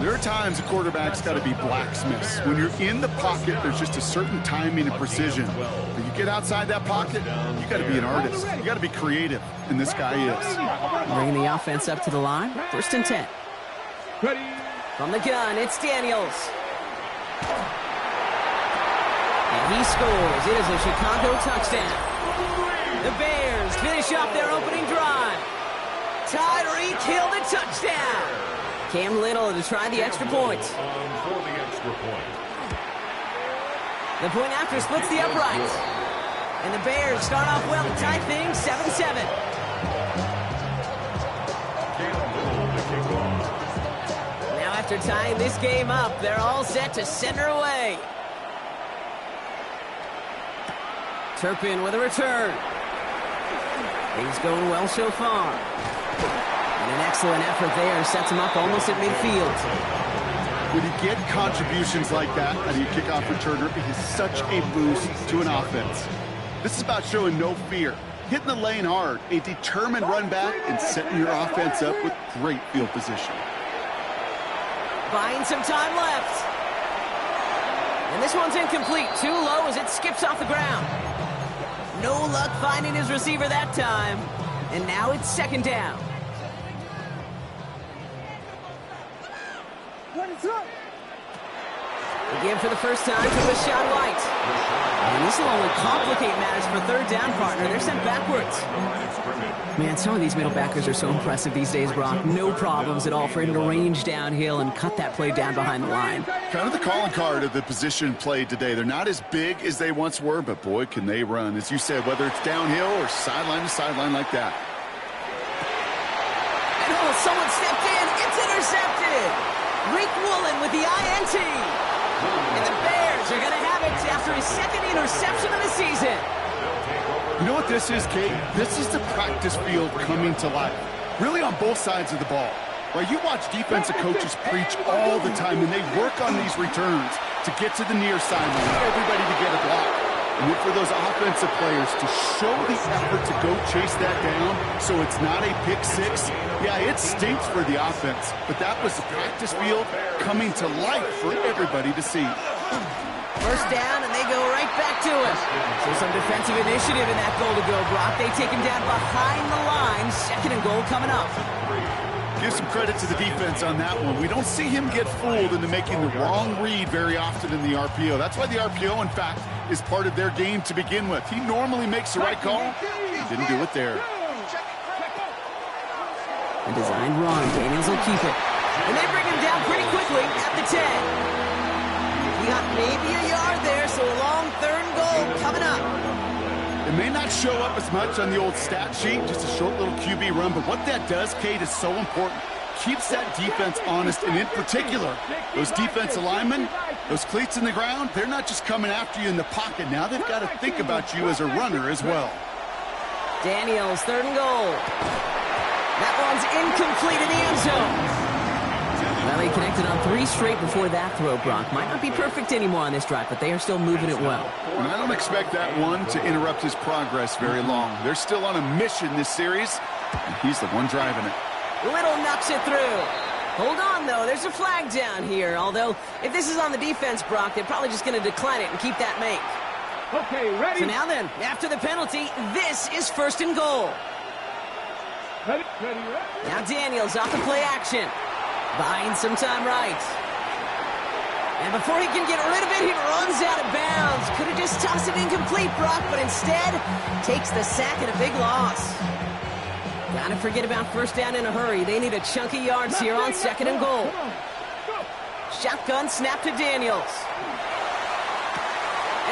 There are times a quarterback's got to be blacksmiths. When you're in the pocket, there's just a certain timing and precision. When you get outside that pocket, you got to be an artist. You got to be creative, and this guy is. Bringing the offense up to the line. 1st and 10. Ready. From the gun, it's Daniels. And he scores. It is a Chicago touchdown. The Bears finish up their opening drive. Tyreek Hill the touchdown. Cam Little to try the extra point. The point after splits the uprights. And the Bears start off well to tie things 7-7. Now after tying this game up, they're all set to send her away. Turpin with a return. He's going well so far. And an excellent effort there sets him up almost at midfield. When you get contributions like that out of your kickoff returner, it is such a boost to an offense. This is about showing no fear, hitting the lane hard, a determined run back, and setting your offense up with great field position. Buying some time left. And this one's incomplete. Too low as it skips off the ground. No luck finding his receiver that time. And now it's 2nd down. Again for the first time to Rachaad White. And this will only complicate matters for 3rd down, partner. They're sent backwards. Man, some of these middle backers are so impressive these days, Brock. No problems at all for him to range downhill and cut that play down behind the line. Kind of the calling card of the position played today. They're not as big as they once were, but boy, can they run. As you said, whether it's downhill or sideline to sideline like that. And oh, someone stepped in. It's intercepted. Rick Woolen with the INT. And the Bears are going to have it after his 2nd interception of the season. You know what this is, Kate? This is the practice field coming to life. Really on both sides of the ball. Right? You watch defensive coaches preach all the time when they work on these returns to get to the near sideline, everybody to get a block. And then for those offensive players to show the effort to go chase that down so it's not a pick six, yeah, it stinks for the offense. But that was the practice field coming to life for everybody to see. 1st down, and they go right back to it. So some defensive initiative in that goal to go, Brock. They take him down behind the line. 2nd and goal coming up. Give some credit to the defense on that one. We don't see him get fooled into making the wrong read very often in the RPO. That's why the RPO, in fact, is part of their game to begin with. He normally makes the right call. He didn't do it there. A designed run. Daniels will keep it. And they bring him down pretty quickly at the 10. He got maybe a yard there, so a long 3rd and goal coming up. It may not show up as much on the old stat sheet, just a short little QB run, but what that does, Kate, is so important. Keeps that defense honest, and in particular, those defensive linemen, those cleats in the ground, they're not just coming after you in the pocket. Now they've got to think about you as a runner as well. Daniels, 3rd and goal. That one's incomplete in the end zone. Well, he connected on 3 straight before that throw, Brock. Might not be perfect anymore on this drive, but they are still moving it well. And I don't expect that one to interrupt his progress very long. They're still on a mission this series, and he's the one driving it. Little knocks it through. Hold on, though. There's a flag down here. Although, if this is on the defense, Brock, they're probably just going to decline it and keep that make. Okay, ready? So now then, after the penalty, this is 1st and goal. Ready. Now Daniels off the play action. Buying some time right. And before he can get rid of it, he runs out of bounds. Could have just tossed it incomplete, Brock, but instead takes the sack and a big loss. Gotta forget about 1st down in a hurry. They need a chunk of yards here on 2nd and goal. Shotgun snap to Daniels.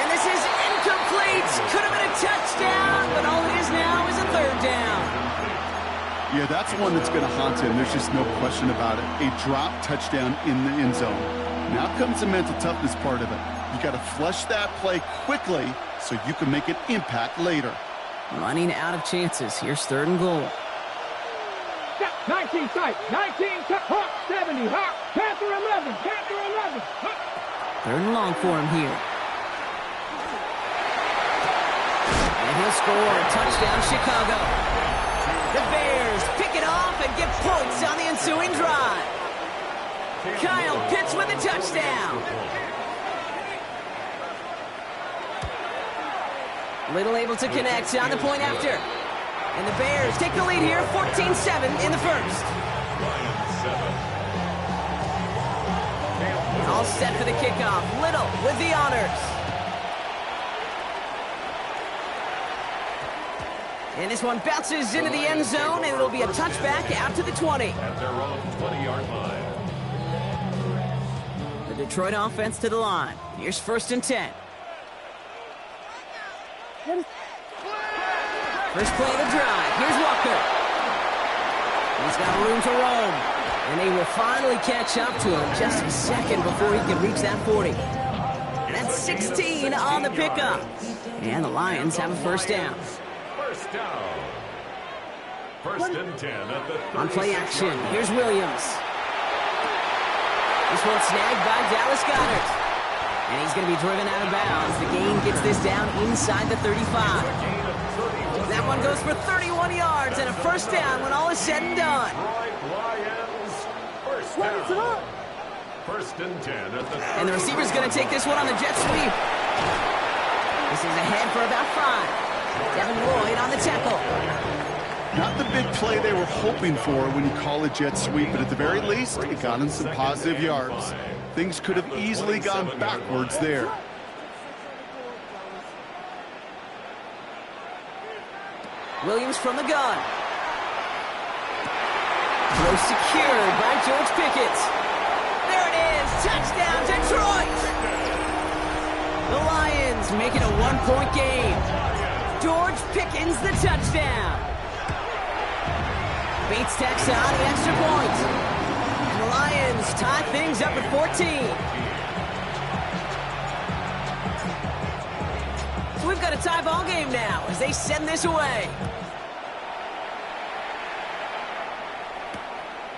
And this is incomplete. Could have been a touchdown, but all it is now is a 3rd down. Yeah, that's one that's going to haunt him. There's just no question about it. A drop touchdown in the end zone. Now comes the mental toughness part of it. You got to flush that play quickly so you can make an impact later. Running out of chances. Here's 3rd and goal. 19 sight, 19 Hawk 70, Hawk, Panther 11, Panther 11. 3rd and long for him here. And he'll score a touchdown, Chicago. The Bears pick it off and get points on the ensuing drive. Kyle Pitts with a touchdown. Little able to connect on the point after. And the Bears take the lead here, 14-7 in the first. All set for the kickoff. Little with the honors. And this one bounces into the end zone, and it'll be a touchback out to the 20. At their own 20-yard line. The Detroit offense to the line. Here's 1st and 10. First play of the drive. Here's Walker. He's got room to roam. And they will finally catch up to him just a second before he can reach that 40. And that's 16 on the pickup. And the Lions have a first down. First down. 1st and 10 at the On play action, here's Williams. This one snagged by Dallas Goedert. And he's going to be driven out of bounds. The gain gets this down inside the 35. That one goes for 31 yards and a first down when all is said and done. Lions. First down. 1st and 10 at the And the receiver's going to take this one on the jet sweep. This is ahead for about 5. Devin Lloyd on the tackle. Not the big play they were hoping for when you call a jet sweep, but at the very least, it got him some positive yards. Things could have easily gone backwards there. Williams from the gun. Throw secured by George Pickett. There it is. Touchdown, Detroit. The Lions make it a 1-point game. George Pickens the touchdown. Bates tacks on the extra point. And the Lions tie things up at 14. So we've got a tie ball game now as they send this away.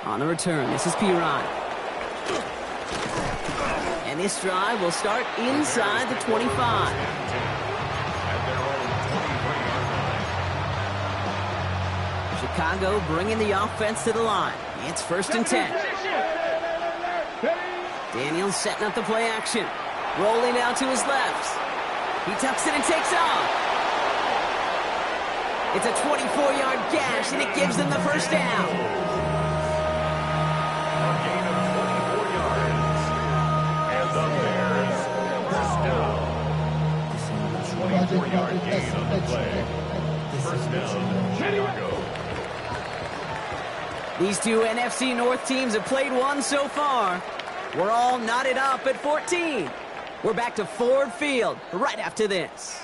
On the return, this is Piron. And this drive will start inside the 25. Chicago bringing the offense to the line. It's 1st and 10. Daniels setting up the play action. Rolling out to his left. He tucks it and takes off. It's a 24-yard gash, and it gives them the first down. Yard gain on the play. First down, Chicago. These two NFC North teams have played one so far. We're all knotted up at 14. We're back to Ford Field right after this.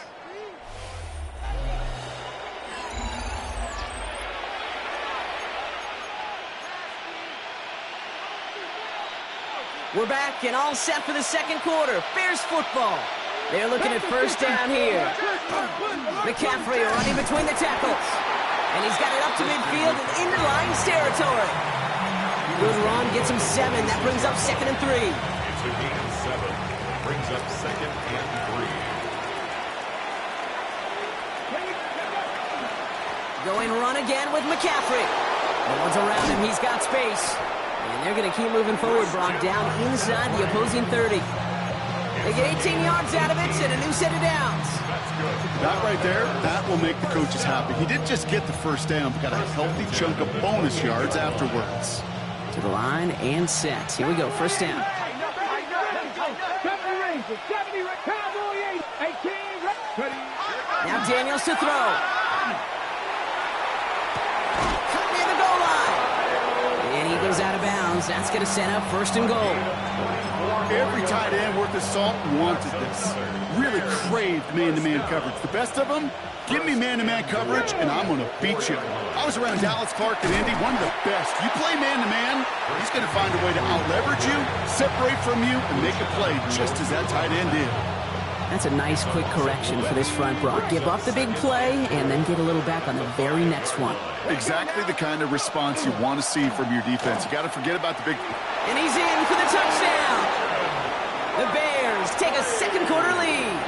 We're back and all set for the second quarter. Bears football. They're looking at first down here. McCaffrey running between the tackles. And he's got it up to midfield and into Lions territory. Good run, gets him 7. That brings up 2nd and 3. It's a gain of 7. Brings up 2nd and 3. Going run again with McCaffrey. No one's around him, he's got space. And they're going to keep moving forward, Brock, down inside the opposing 30. They get 18 yards out of it and a new set of downs. That right there, that will make the coaches happy. He didn't just get the first down, but got a healthy chunk of bonus yards afterwards. To the line and set. Here we go, first down. Now Daniels to throw. Cut near the goal line. And he goes out of bounds. That's going to set up 1st and goal. Every tight end worth his salt wanted this. Really craved man-to-man coverage. The best of them, give me man-to-man coverage, and I'm going to beat you. I was around Dallas Clark and Indy, one of the best. You play man-to-man, he's going to find a way to out-leverage you, separate from you, and make a play just as that tight end did. That's a nice quick correction for this front, Brock. Give up the big play and then get a little back on the very next one. Exactly the kind of response you want to see from your defense. You got to forget about the big... And he's in for the touchdown. The Bears take a second quarter lead.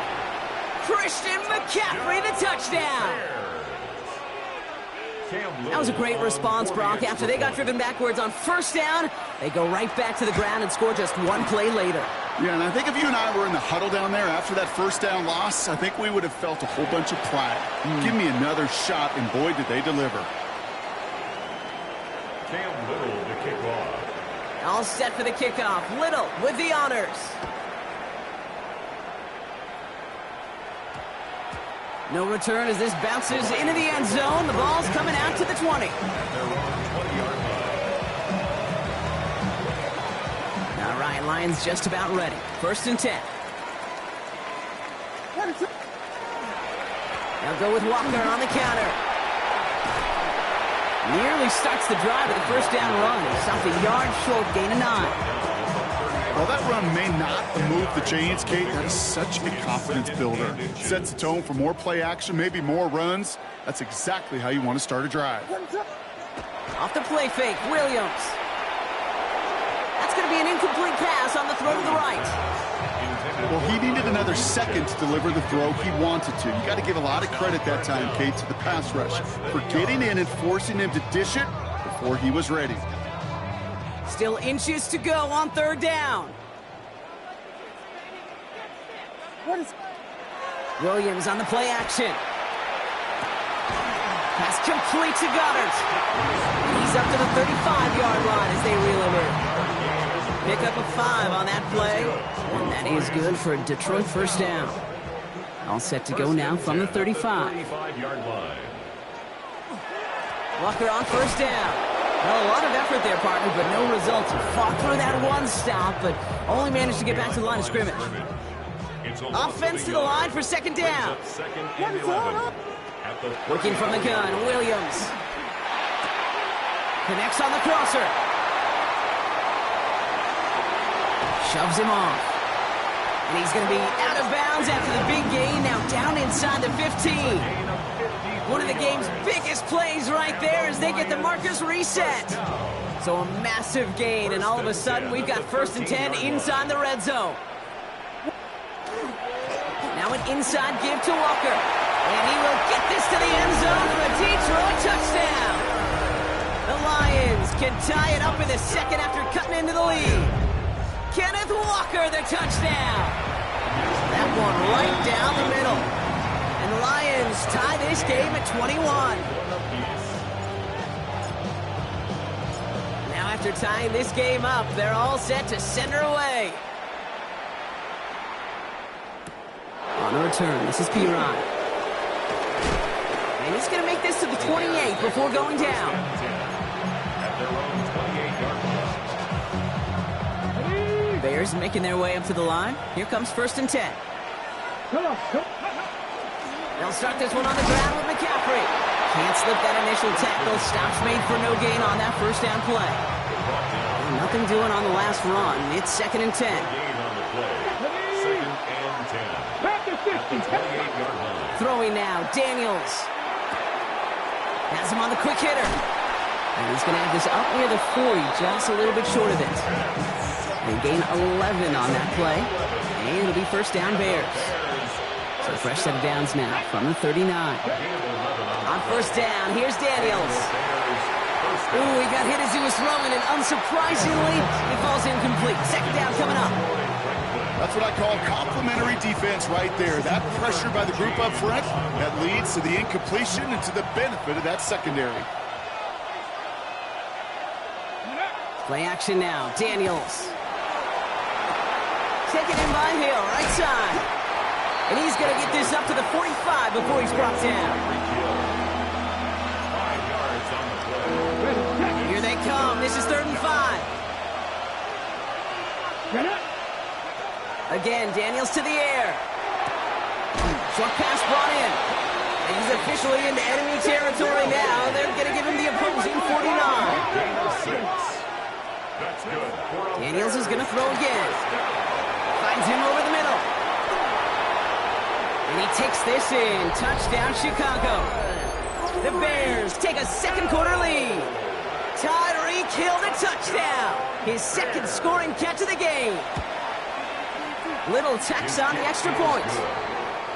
Christian McCaffrey, the touchdown. That was a great response, Brock. After they got driven backwards on first down, they go right back to the ground and score just one play later. Yeah, and I think if you and I were in the huddle down there after that first down loss, I think we would have felt a whole bunch of pride. Give me another shot, and boy, did they deliver. Cam Little to kick off. All set for the kickoff. Little with the honors. No return as this bounces into the end zone. The ball's coming out to the 20. All right, Lions just about ready. 1st and 10. They'll go with Walker on the counter. Nearly starts the drive with a first down run. Stopped a yard short, gain of 9. While that run may not move the chains, Kate, that is such a confidence builder. Sets the tone for more play action, maybe more runs. That's exactly how you want to start a drive. Off the play fake, Williams. That's going to be an incomplete pass on the throw to the right. Well, he needed another second to deliver the throw he wanted to. You got to give a lot of credit that time, Kate, to the pass rush for getting in and forcing him to dish it before he was ready. Still inches to go on 3rd down. Williams on the play action. Pass complete to Goddard. He's up to the 35-yard line as they reel him in. Pick up a 5 on that play, and that is good for a Detroit first down. All set to go now from the 35. Walker on 1st down. Well, a lot of effort there, partner, but no results. Fought through that one stop, but only managed to get back to the line of scrimmage. Offense to the line for 2nd down. Working from the gun, Williams. Connects on the crosser. Shoves him off. And he's going to be out of bounds after the big gain. Now down inside the 15. One of the game's biggest plays right there as they get the markers reset. So a massive gain, and all of a sudden we've got 1st and 10 inside the red zone. Now an inside give to Walker. And he will get this to the end zone for a Detroit touchdown. The Lions can tie it up in the 2nd after cutting into the lead. Kenneth Walker, the touchdown. That one right down the middle. And the Lions tie this game at 21. Now after tying this game up, they're all set to send her away. On a return, this is Piron. And he's going to make this to the 28 before going down. Bears making their way up to the line. Here comes 1st and 10. They'll start this one on the ground with McCaffrey. Can't slip that initial tackle. Stops made for no gain on that first down play. And nothing doing on the last run. It's 2nd and 10. Throwing now, Daniels. Has him on the quick hitter. And he's going to have this up near the 40, just a little bit short of it. They gain 11 on that play. And it'll be first down Bears. So a fresh set of downs now from the 39. On first down, here's Daniels. Ooh, he got hit as he was throwing, and unsurprisingly, it falls incomplete. 2nd down coming up. That's what I call complimentary defense right there. That pressure by the group up front, that leads to the incompletion and to the benefit of that secondary. Play action now, Daniels. Taken in by Hill, right side. And he's going to get this up to the 45 before he's brought down. Here they come. This is 3rd and 5. Again, Daniels to the air. Short pass brought in. And he's officially into enemy territory now. They're going to give him the opposing 49. Daniels is going to throw again. Finds him over the middle. And he takes this in. Touchdown, Chicago. The Bears take a 2nd quarter lead. Tyreek Hill, the touchdown. His 2nd scoring catch of the game. Little tacks on the extra point.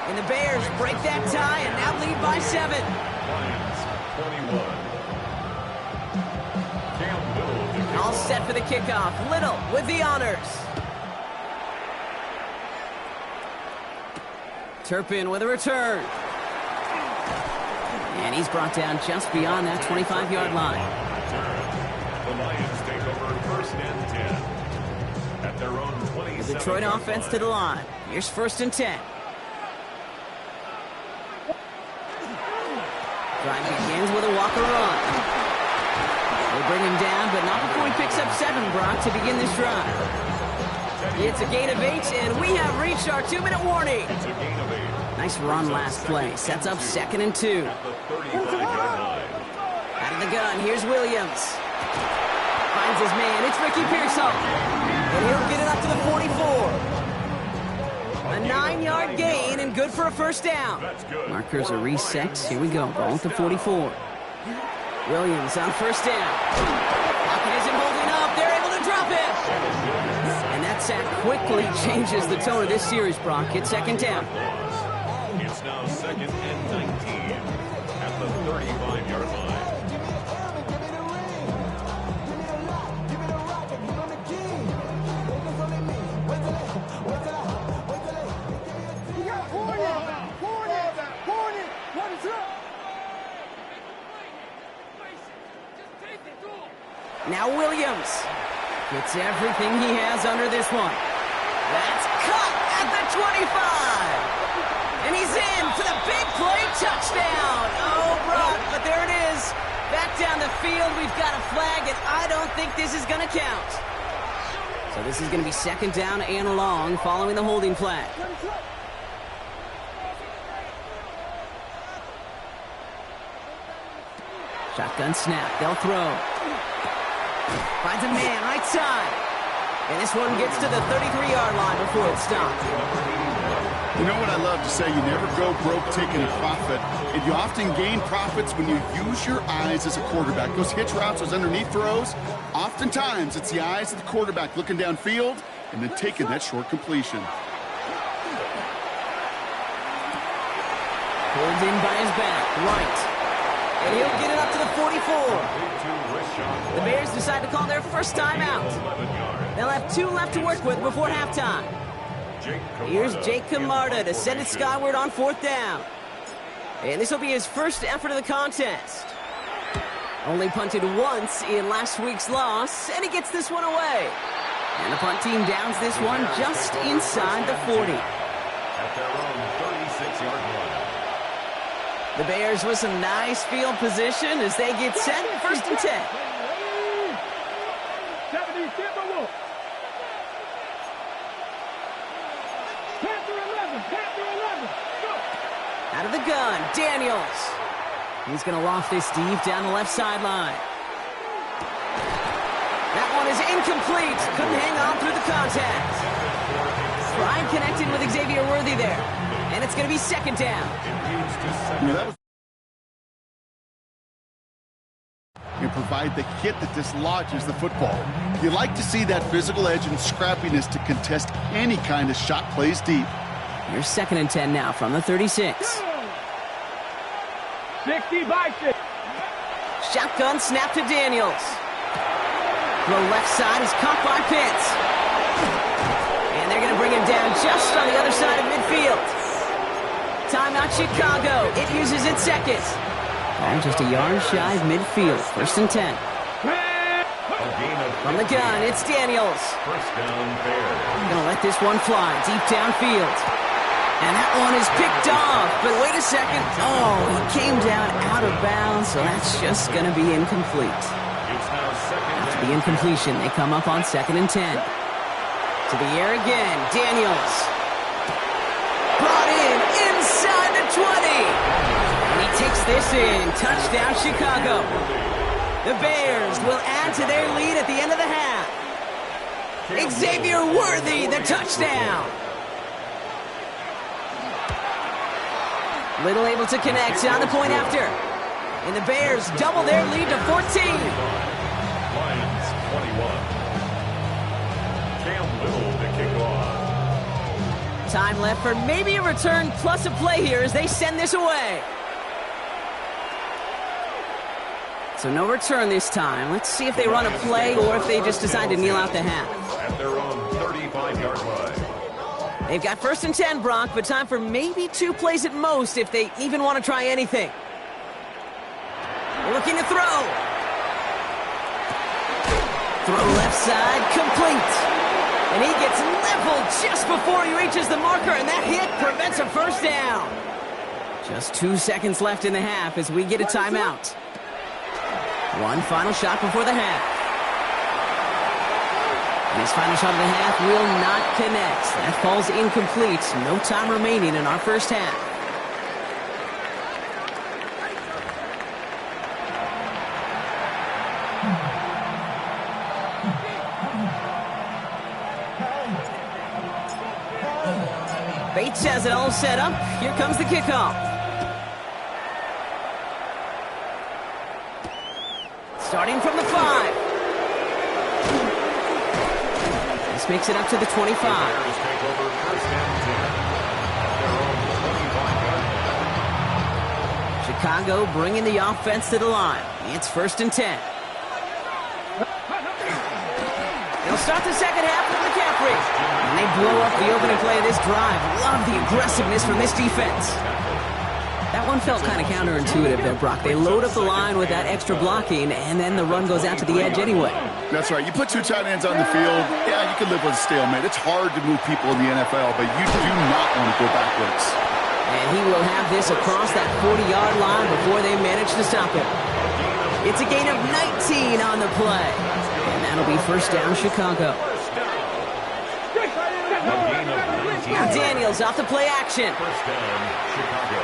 And the Bears break that tie and now lead by 7. 21. Cam Little to kick All off. set for the kickoff. Little with the honors. Turpin with a return. And he's brought down just beyond that 25-yard line. The Lions take over first and 10 at their own 27. The Detroit offense to the line. Here's first and 10. Drive begins with a walker run. They bring him down, but not before he picks up 7, Brock, to begin this drive. It's a gain of 8, and we have reached our 2-minute warning. It's a gain of 8. Nice run last play. Sets up second and 2. At the 35-yard line. Out of the gun, here's Williams. Finds his man, it's Ricky Pearsall. And he'll get it up to the 44. A 9-yard gain and good for a first down. That's good. Markers are reset. Here we go. Ball at the 44. Williams on first down. Pocket isn't holding up. They're able to drop it. And that sack quickly changes the tone of this series, Brock. It's second down. It's now second and 19 at the 35-yard line. Now Williams gets everything he has under this one. That's cut at the 25. And he's in for the big play touchdown. Oh, Brock, but there it is. Back down the field, we've got a flag, and I don't think this is going to count. So this is going to be second down and long following the holding flag. Shotgun snap, they'll throw. Finds a man, right side. And this one gets to the 33-yard line before it's stopped. You know what I love to say? You never go broke taking a profit. And you often gain profits when you use your eyes as a quarterback. Those hitch routes, those underneath throws, oftentimes it's the eyes of the quarterback looking downfield and then taking that short completion. Pulled in by his back, right. And he'll get it up to the 44. The Bears decide to call their first timeout. They'll have 2 left to work with before halftime. Here's Jake Camarda to send it skyward on fourth down. And this will be his first effort of the contest. Only punted once in last week's loss, and he gets this one away. And the punt team downs this one just inside the 40. At their own 36-yard line. The Bears with some nice field position as they get set, first and 10. 70 Timberwolves. Panther 11. Panther 11. Go. Out of the gun, Daniels. He's going to loft this deep down the left sideline. That one is incomplete. Couldn't hang on through the contact. Prime connected with Xavier Worthy there. And it's going to be second down. And provide the hit that dislodges the football. You like to see that physical edge and scrappiness to contest any kind of shot plays deep. Here's second and 10 now from the 36. 60 by 6. Shotgun snap to Daniels. Throw left side is caught by Pitts. And they're going to bring him down just on the other side of midfield. Timeout Chicago. It uses its second. And just a yard shy of midfield. First and 10. From the gun, it's Daniels. First down, Bears. Gonna let this one fly deep downfield. And that one is picked off. But wait a second. Oh, he came down out of bounds, so that's just gonna be incomplete. It's now second After and the incompletion, they come up on second and 10. To the air again, Daniels. Brought in inside the 20. And he takes this in. Touchdown, Chicago. The Bears will add to their lead at the end of the half. Xavier Worthy, the touchdown. Little able to connect on the point after. And the Bears double their lead to 14. Lions 21. Cam Little to kick off. Time left for maybe a return plus a play here as they send this away. So no return this time. Let's see if they run a play or if they just decide to kneel out the half. At their own 35-yard line. They've got 1st and 10, Brock, but time for maybe 2 plays at most if they even want to try anything. Looking to throw. Throw left side, complete. And he gets leveled just before he reaches the marker, and that hit prevents a first down. Just 2 seconds left in the half as we get a timeout. One final shot before the half. And his final shot of the half will not connect. That falls incomplete. No time remaining in our first half. Bates has it all set up. Here comes the kickoff. Starting from the 5. This makes it up to the 25. Chicago bringing the offense to the line. It's 1st and 10. They'll start the second half with McCaffrey. And they blow up the opening play of this drive. Love the aggressiveness from this defense. That one felt kind of counterintuitive there, Brock. They load up the line with that extra blocking, and then the run goes out to the edge anyway. That's right. You put 2 tight ends on the field, yeah, you can live with a stalemate. It's hard to move people in the NFL, but you do not want to go backwards. And he will have this across that 40-yard line before they manage to stop him. It's a gain of 19 on the play. And that'll be 1st down, Chicago. Now Daniels off the play action. 1st down, Chicago.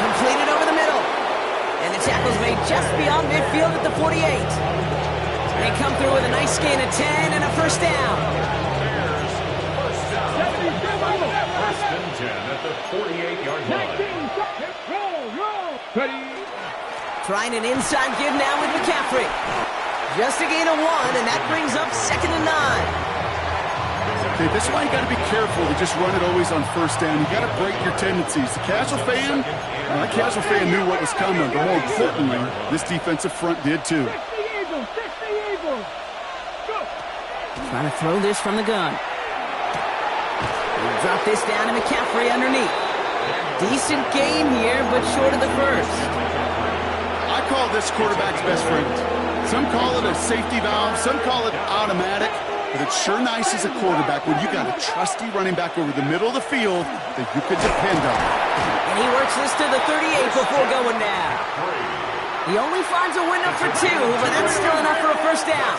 Completed over the middle. And the tackle's made just beyond midfield at the 48. They come through with a nice gain of 10 and a 1st down. 1st and 10 at the 48-yard line. Trying an inside give now with McCaffrey. Just a gain of 1, and that brings up 2nd and 9. Okay, this is why you got to be careful to just run it always on 1st down. You got to break your tendencies. The casual fan, the casual fan knew what was coming, but more importantly, this defensive front did too. Trying to throw this from the gun. We'll drop this down to McCaffrey underneath. Decent game here, but short of the first. I call this quarterback's best friend. Some call it a safety valve, some call it automatic. But it's sure nice as a quarterback when you got a trusty running back over the middle of the field that you could depend on. And he works this to the 38 before going down. He only finds a window for 2, but that's still enough for a 1st down.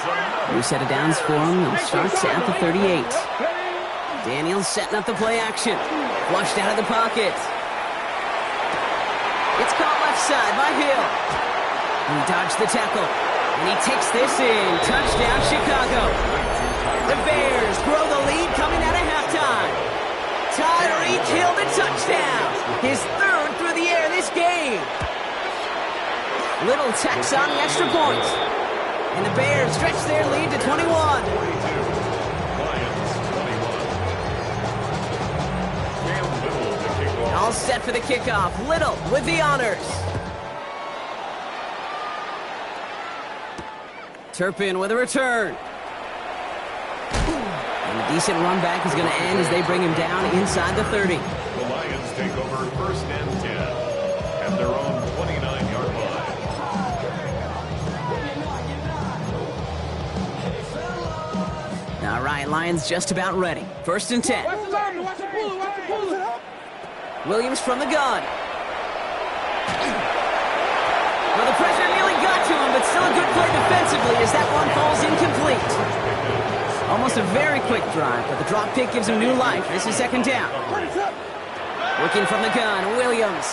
New set of downs for him. He starts at the 38. Daniels setting up the play action. Flushed out of the pocket. It's caught left side by Hill. He dodged the tackle. And he takes this in. Touchdown, Chicago. The Bears grow the lead coming out of halftime. Tyreek Hill the touchdown. His 3rd through the air this game. Little tacks on the extra point. And the Bears stretch their lead to 21. All set for the kickoff. Little with the honors. Turpin with a return. And a decent run back is going to end as they bring him down inside the 30. The Lions take over 1st and 10 at their own 29-yard line. All right, Lions just about ready. 1st and 10. Williams from the gun. Well, the pressure nearly got to him, but still a good play defensively as that one falls incomplete. Almost a very quick drive, but the drop kick gives him new life. This is 2nd down. Looking from the gun, Williams.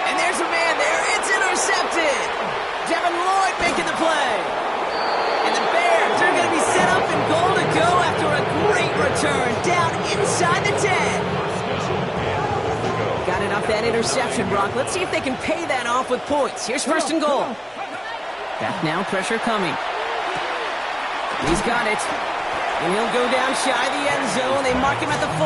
And there's a man there. It's intercepted. Devin Lloyd making the play. And the Bears are going to be set up and goal to go after a great return down inside the 10. Got it off that interception, Brock. Let's see if they can pay that off with points. Here's 1st and goal. Back now, pressure coming. He's got it. And he'll go down shy of the end zone. They mark him at the 4.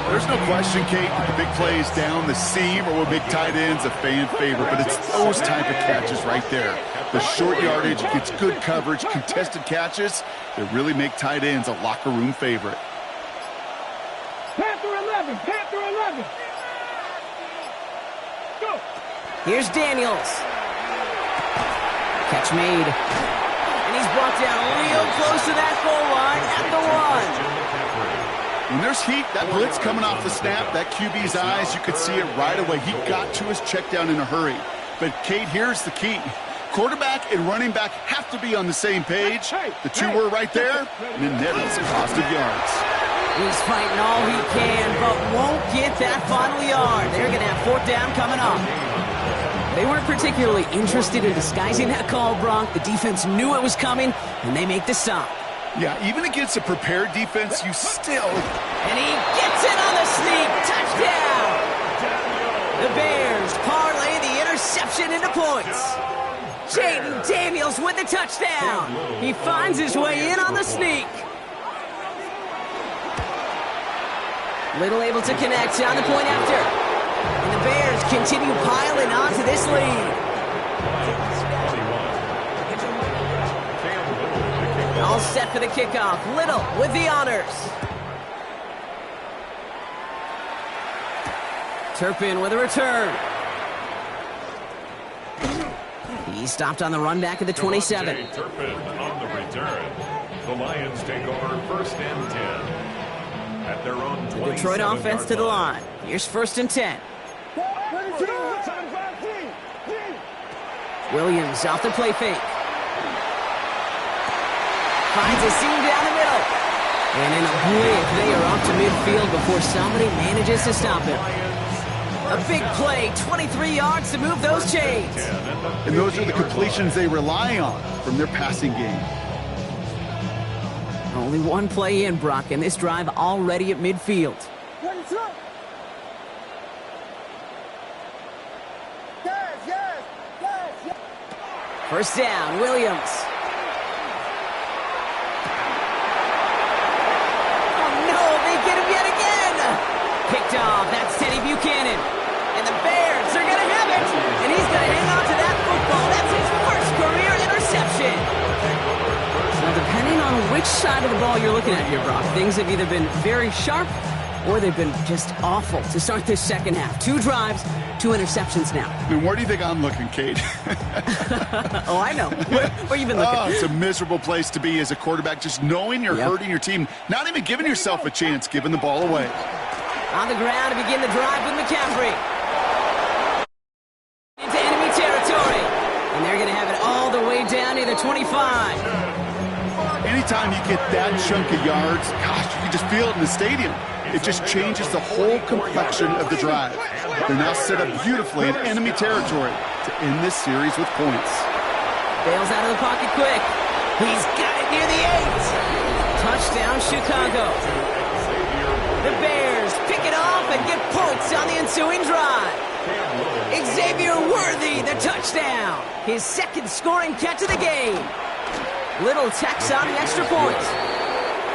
There's no question, Kate, the big plays down the seam or what big tight ends a fan favorite, but it's those type of catches right there. The short yardage, gets good coverage, contested catches that really make tight ends a locker room favorite. Panther 11, Panther 11. Go. Here's Daniels. Catch made. And he's brought down real close to that goal line at the 1. When there's heat, that blitz coming off the snap, that QB's eyes, you could see it right away. He got to his check down in a hurry. But, Kate, here's the key. Quarterback and running back have to be on the same page. The two were right there, and it netted some positive yards. He's fighting all he can, but won't get that final yard. They're going to have 4th down coming up. They weren't particularly interested in disguising that call, Brock. The defense knew it was coming, and they make the stop. Yeah, even against a prepared defense, you still... And he gets it on the sneak. Touchdown! The Bears parlay the interception into points. Jayden Daniels with the touchdown. He finds his way in on the sneak. Little able to connect on the point after. And the Bears continue piling on to this lead. All set for the kickoff. Little with the honors. Turpin with a return. He stopped on the run back at the 27. Turpin on the return. The Lions take over 1st and 10. At their own The Detroit offense to the line. Here's 1st and 10. Williams off the play fake. Finds a seam down the middle. And in a blink, they are off to midfield before somebody manages to stop him. A big play, 23 yards to move those chains. And those are the completions they rely on from their passing game. Only one play in, Brock, and this drive already at midfield. First down, Williams. Picked off. That's Teddy Buchanan. And the Bears are going to have it. And he's going to hang on to that football. That's his first career interception. Now, depending on which side of the ball you're looking at here, Brock, things have either been very sharp or they've been just awful to start this second half. 2 drives, 2 interceptions now. And where do you think I'm looking, Kate? Oh, I know. Where you been looking? Oh, it's a miserable place to be as a quarterback, just knowing you're hurting your team, not even giving yourself a chance, giving the ball away. On the ground to begin the drive with McCaffrey. Into enemy territory. And they're going to have it all the way down near the 25. Anytime you get that chunk of yards, gosh, you can just feel it in the stadium. It just changes the whole complexion of the drive. They're now set up beautifully in enemy territory to end this series with points. Bails out of the pocket quick. He's got it near the 8. Touchdown, Chicago. The Bears pick it off and get points on the ensuing drive. Xavier Worthy, the touchdown. His 2nd scoring catch of the game. Little tacks on the extra point.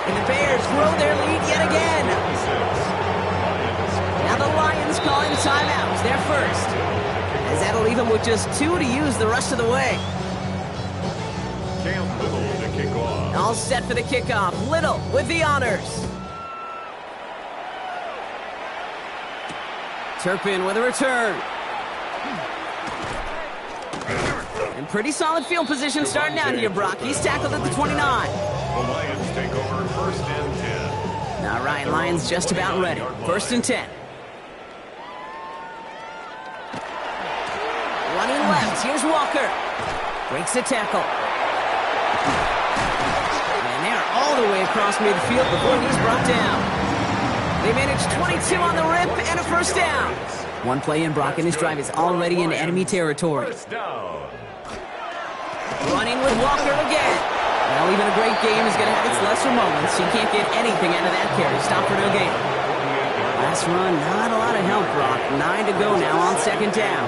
And the Bears grow their lead yet again. Now the Lions calling timeouts, their first. As that'll leave them with just 2 to use the rest of the way. Cam Little to kick off. All set for the kickoff. Little with the honors. Turpin with a return. And pretty solid field position starting out here, Brock. He's tackled at the 29. The Lions take over 1st and 10. Now Ryan Lyons just about ready. 1st and 10. Running left. Here's Walker. Breaks the tackle. And they're all the way across midfield before he's brought down. They managed 22 on the rip and a 1st down. One play in, Brock, and his drive is already in enemy territory. Running with Walker again. Well, even a great game is going to have its lesser moments. You can't get anything out of that carry. Stop for no gain. Last run, not a lot of help, Brock. 9 to go now on 2nd down.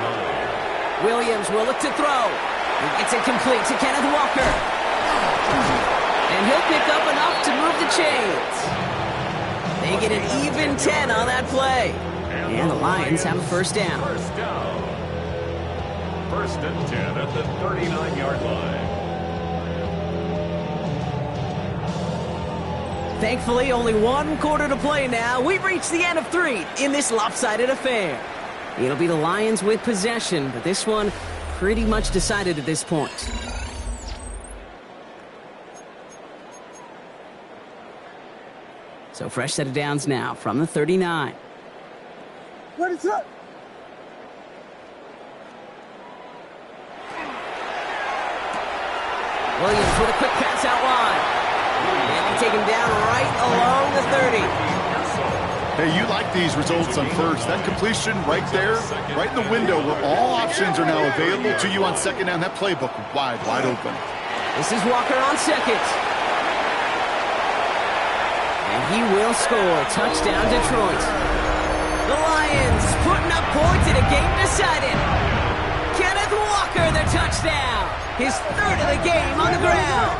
Williams will look to throw. He gets it complete to Kenneth Walker. And he'll pick up enough to move the chains. They Make it an even 10 on that play. And the Lions have a first down. First down. First and 10 at the 39-yard line. Thankfully, only one quarter to play now. We've reached the end of 3 in this lopsided affair. It'll be the Lions with possession, but this one pretty much decided at this point. So fresh set of downs now from the 39. What is up? Williams with a quick pass out wide. And they take him down right along the 30. Hey, you like these results on first. That completion right there, right in the window where all options are now available to you on second down. That playbook wide open. This is Walker on second. And he will score. Touchdown, Detroit. The Lions putting up points in a game decided. Kenneth Walker, the touchdown. His third of the game on the ground.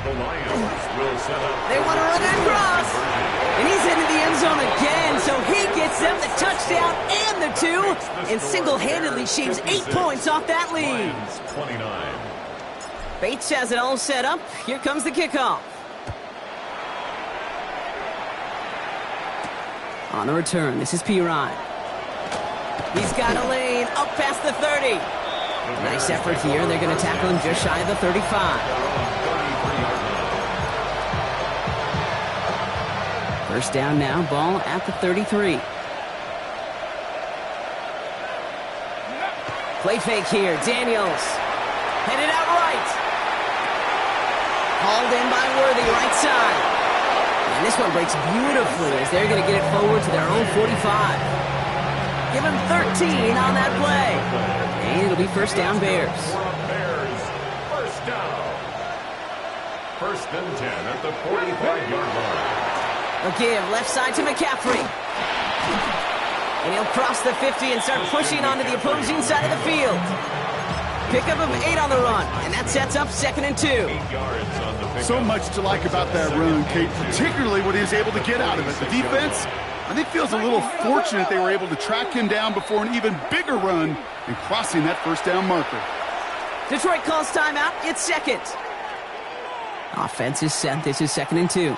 The Lions will set up. They want to run it across. And he's into the end zone again, so he gets them the touchdown and the 2, and single-handedly shaves 8 points off that lead. Lions 29. Bates has it all set up. Here comes the kickoff. On the return, this is P. Ryan. He's got a lane up past the 30. Nice effort here. They're going to tackle him just shy of the 35. First down now, ball at the 33. Play fake here, Daniels. Headed out right. Hauled in by Worthy, right side. And this one breaks beautifully as they're going to get it forward to their own 45. Give him 13 on that play. And it'll be first down, Bears. Bears, first down. First and 10 at the 45-yard line. They'll give left side to McCaffrey. And he'll cross the 50 and start pushing onto the opposing side of the field. Pickup of 8 on the run, and that sets up second and 2. 8 yards on the pickup. So much to like about that run, Kate, particularly what he was able to get out of it. The defense, I think, feels a little fortunate they were able to track him down before an even bigger run and crossing that first down marker. Detroit calls timeout. It's second. Offense is set. This is second and 2.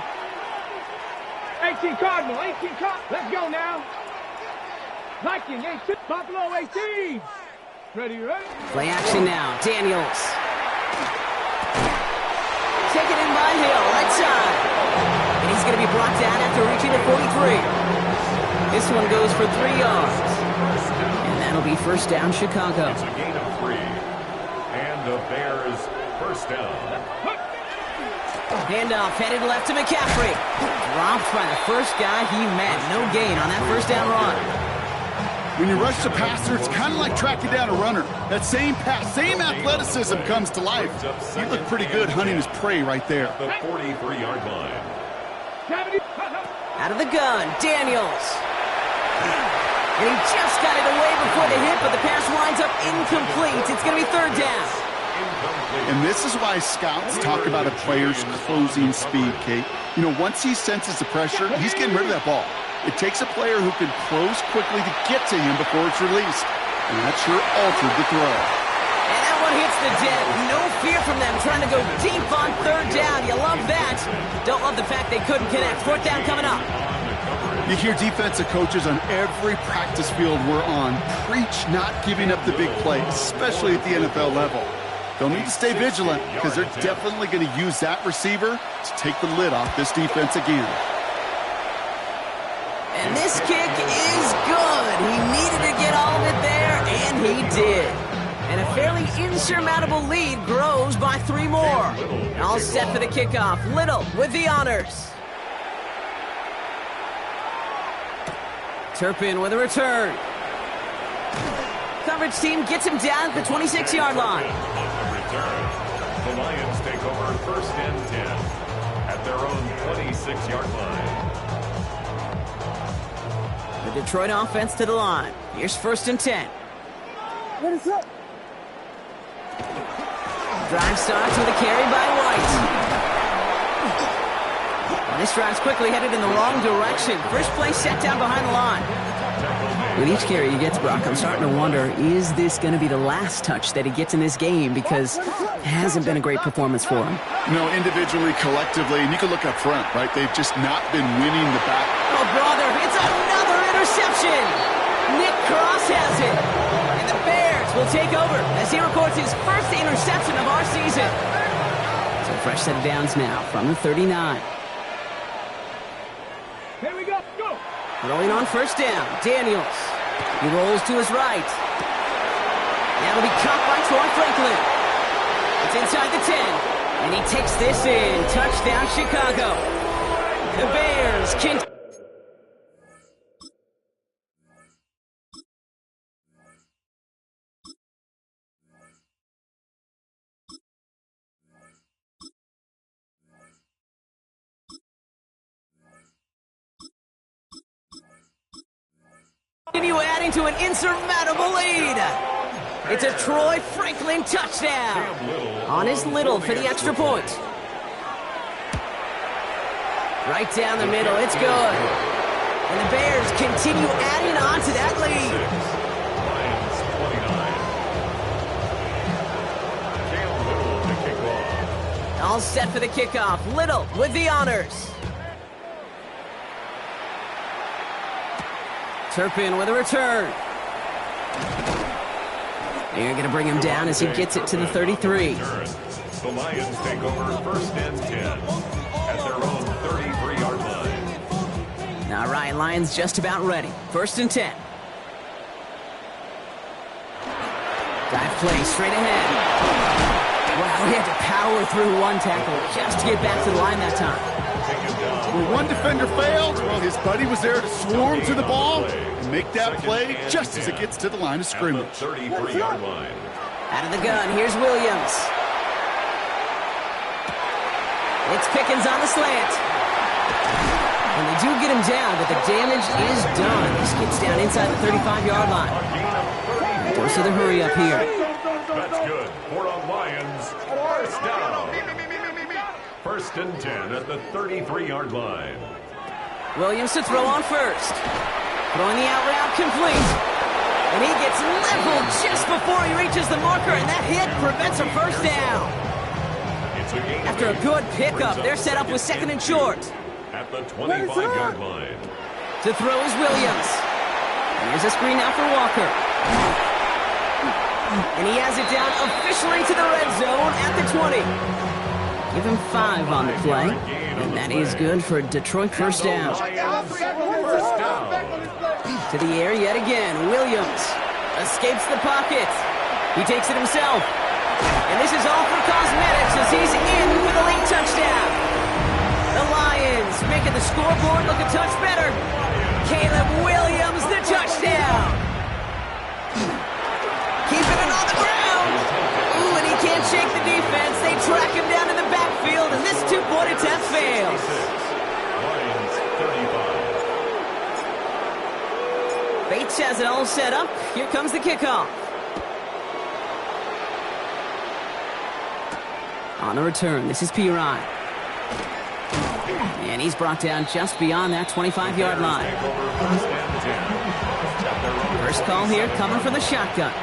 18 Cardinal, 18 Cardinal. Let's go now. Viking, 18. Buffalo, 18. Ready? Play action now. Daniels. Taken in by Hill, right side. And he's going to be brought down after reaching the 43. This one goes for 3 yards. And that'll be first down, Chicago. It's a gain of 3. And the Bears first down. Handoff headed left to McCaffrey. Dropped by the first guy he met. No gain on that first down run. When you rush the passer, it's kind of like tracking down a runner. That same pass, same athleticism comes to life. He looked pretty good hunting his prey right there. The 43-yard line. Out of the gun, Daniels. And he just got it away before the hit, but the pass winds up incomplete. It's going to be third down. And this is why scouts talk about a player's closing speed, Kate. You know, once he senses the pressure, he's getting rid of that ball. It takes a player who can close quickly to get to him before it's released. And that sure altered the throw. And that one hits the deck. No fear from them trying to go deep on third down. You love that. Don't love the fact they couldn't connect. Fourth down coming up. You hear defensive coaches on every practice field we're on preach not giving up the big play, especially at the NFL level. They'll need to stay vigilant because they're definitely going to use that receiver to take the lid off this defense again. And this kick is good. He needed to get all of it there, and he did. And a fairly insurmountable lead grows by 3 more. All set for the kickoff. Little with the honors. Turpin with a return. Coverage team gets him down at the 26-yard line. The Lions take over first and 10 at their own 26-yard line. The Detroit offense to the line. Here's first and 10. What is up? Drive starts with a carry by White. This drive's quickly headed in the wrong direction. First play set down behind the line. With each carry he gets, Brock, I'm starting to wonder, is this going to be the last touch that he gets in this game? Because it hasn't been a great performance for him. Individually, collectively, and you can look up front, right? They've just not been winning the back. Oh, brother, it's another interception. Nick Cross has it. And the Bears will take over as he records his first interception of our season. So fresh set of downs now from the 39. Here we go. Go. Rolling on first down, Daniels. He rolls to his right. That'll be caught by Troy Franklin. It's inside the 10. And he takes this in. Touchdown, Chicago. The Bears can... continue adding to an insurmountable lead. It's a Troy Franklin touchdown. On his Little for the extra point. Right down the middle, it's good. And the Bears continue adding on to that lead. Lions 29. Cam Little to kick off. All set for the kickoff. Little with the honors. Turpin with a return. They're going to bring him down as he gets it to the 33. The Lions take over first and 10 at their own 33-yard line. All right, Lions just about ready. First and 10. Dive play straight ahead. Wow, he had to power through one tackle just to get back to the line that time. When one defender failed, well, his buddy was there to swarm to the ball and make that play just as it gets to the line of scrimmage. 33-yard line. Out of the gun, here's Williams. It's Pickens on the slant. And they do get him down, but the damage is done. This gets down inside the 35-yard line. Goes to the hurry up here. That's good. For the Lions, first down. First and 10 at the 33-yard line. Williams to throw on first. Throwing the out route complete. And he gets leveled just before he reaches the marker, and that hit prevents a first down. After a good pickup, they're set up with second and short. At the 25-yard line. To throw is Williams. Here's a screen out for Walker. And he has it down officially to the red zone at the 20. Give him 5 on the play, and that is good for Detroit first down. To the air yet again. Williams escapes the pocket. He takes it himself. And this is all for cosmetics as he's in for the late touchdown. The Lions making the scoreboard look a touch better. Caleb Williams, the touchdown. Keeping it on the ground. Ooh, and he can't shake the defense. They track him down in the backfield, and this two-point attempt fails. Lions 35. Bates has it all set up. Here comes the kickoff. On the return, this is Pirine. And he's brought down just beyond that 25-yard line. First call here coming from the shotgun.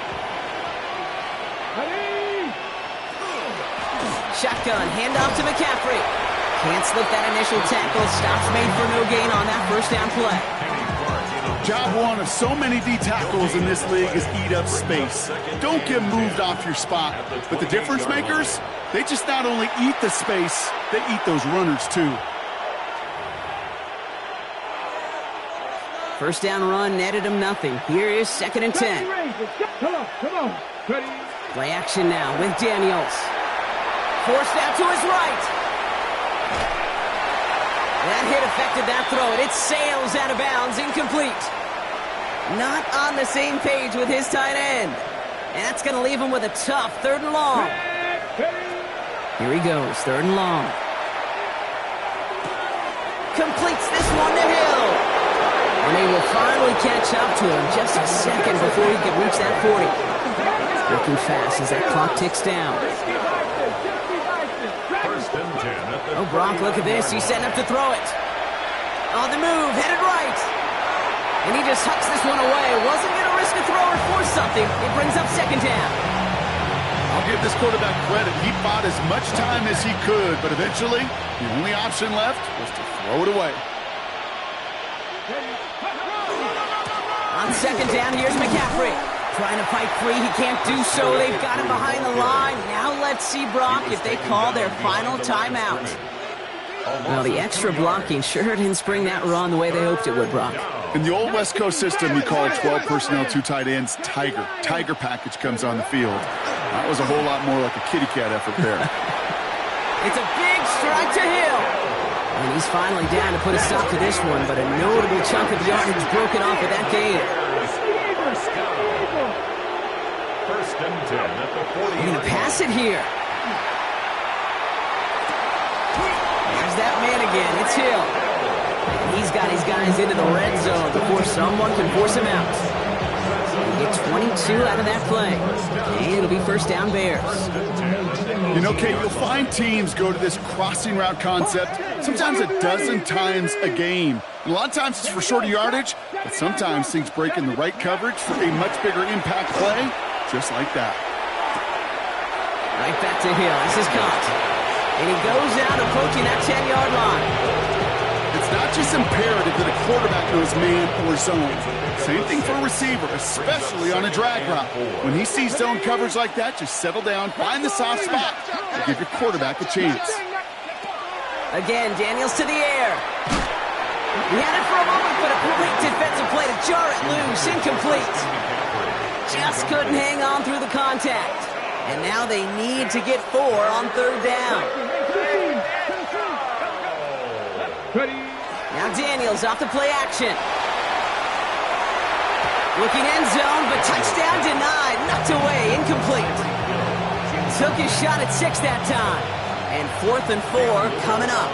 Shotgun, handoff to McCaffrey. Can't slip that initial tackle. Stops made for no gain on that first down play. Job one of so many D tackles in this league is eat up space. Don't get moved off your spot. But the difference makers, they just not only eat the space, they eat those runners too. First down run netted him nothing. Here is second and 10. Come on. Ready. Play action now with Daniels. Forced out to his right. That hit affected that throw, and it sails out of bounds, incomplete. Not on the same page with his tight end. And that's going to leave him with a tough third and long. Here he goes, third and long. Completes this one to Hill. And they will finally catch up to him just a second before he can reach that 40. Working fast as that clock ticks down. First and Oh, Brock, look at this. He's setting up to throw it. On the move, headed right. And he just hucks this one away. Wasn't going to risk a throw or force something. It brings up second down. I'll give this quarterback credit. He bought as much time as he could, but eventually, the only option left was to throw it away. On second down, here's McCaffrey. Trying to fight free. He can't do so. They've got him behind the line. Now let's see, Brock, if they call their final timeout. Well, the extra blocking sure didn't spring that run the way they hoped it would, Brock. In the old West Coast system, you call 12 personnel, 2 tight ends, Tiger. Tiger package comes on the field. That was a whole lot more like a kitty cat effort there. It's a big strike to Hill. And he's finally down to put a stop to this one, but a notable chunk of yardage broken off of that game. First and 10 at the 40. They're going to pass it here. There's that man again. It's Hill. And he's got his guys into the red zone before someone can force him out. They get 22 out of that play. And it'll be first down Bears. You know, Kate, you'll find teams go to this crossing route concept sometimes a dozen times a game. And a lot of times it's for shorter yardage, but sometimes things break in the right coverage for a much bigger impact play, just like that. Right back to Hill. This is caught. And he goes down approaching that 10-yard line. It's not just imperative that a quarterback knows man or zone. Same thing for a receiver, especially on a drag route. When he sees zone coverage like that, just settle down, find the soft spot, and give your quarterback a chance. Again, Daniels to the air. He had it for a moment, but a quick defensive play to jar it loose. Incomplete. Just couldn't hang on through the contact. And now they need to get 4 on third down. Now Daniels off the play action. Looking end zone, but touchdown denied. Knocked away, incomplete. Took his shot at 6 that time. And 4th and 4 coming up.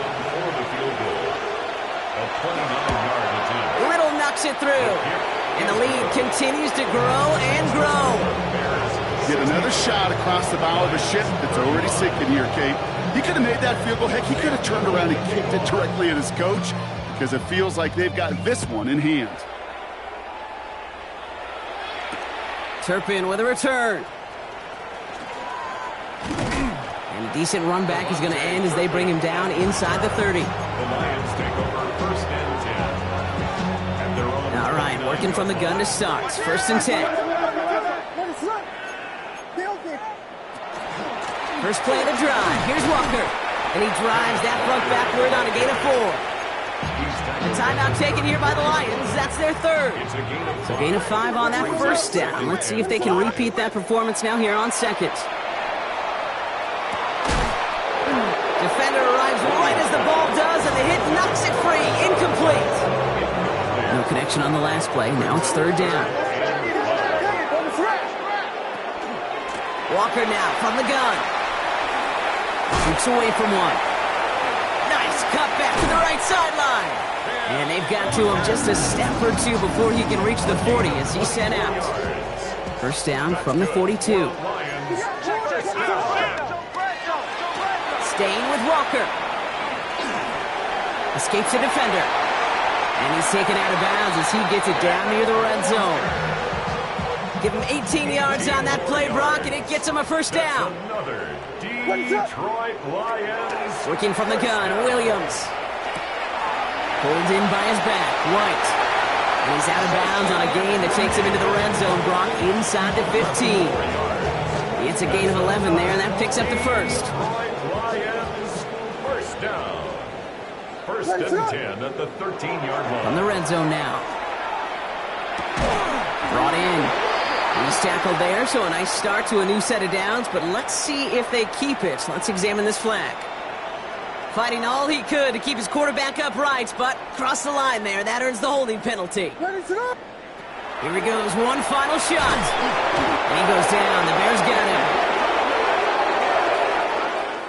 Little knocks it through. And the lead continues to grow and grow. Get another shot across the bow of a ship that's already sinking here, Kate. He could have made that field goal. Heck, he could have turned around and kicked it directly at his coach because it feels like they've got this one in hand. Turpin with a return. And a decent run back is going to end as they bring him down inside the 30. The Lions take over first and 10. At their own. All right, working from the gun to start. First and 10. First play of the drive. Here's Walker. And he drives that front backward on a gain of 4. The timeout taken here by the Lions. That's their 3rd. So gain of 5 on that first down. Let's see if they can repeat that performance now here on second. Defender arrives right as the ball does, and the hit knocks it free. Incomplete. No connection on the last play. Now it's third down. Walker now from the gun. Shoots away from one. Nice cut back to the right sideline. And they've got to him just a step or 2 before he can reach the 40 as he's sent out. First down from the 42. Staying with Walker. Escapes a defender. And he's taken out of bounds as he gets it down near the red zone. Give him 18 yards on that play, Brock, and it gets him a first down. Another Detroit Lions. Working from the gun, Williams. Pulled in by his back, White. And he's out of bounds on a gain that takes him into the red zone, Brock, inside the 15. It's a gain of 11 there, and that picks up the first. Lions, first down. First and 10 at the 13-yard line. From the red zone now. Brought in. He's tackled there, so a nice start to a new set of downs, but let's see if they keep it. Let's examine this flag. Fighting all he could to keep his quarterback upright, but crossed the line there. That earns the holding penalty. Here he goes, one final shot. And he goes down. The Bears got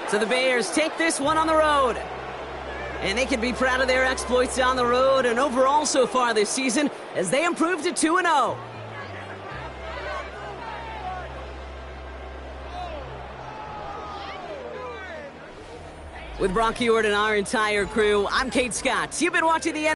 him. So the Bears take this one on the road. And they can be proud of their exploits on the road and overall so far this season as they improve to 2-0. With Brock Ewart and our entire crew, I'm Kate Scott. You've been watching the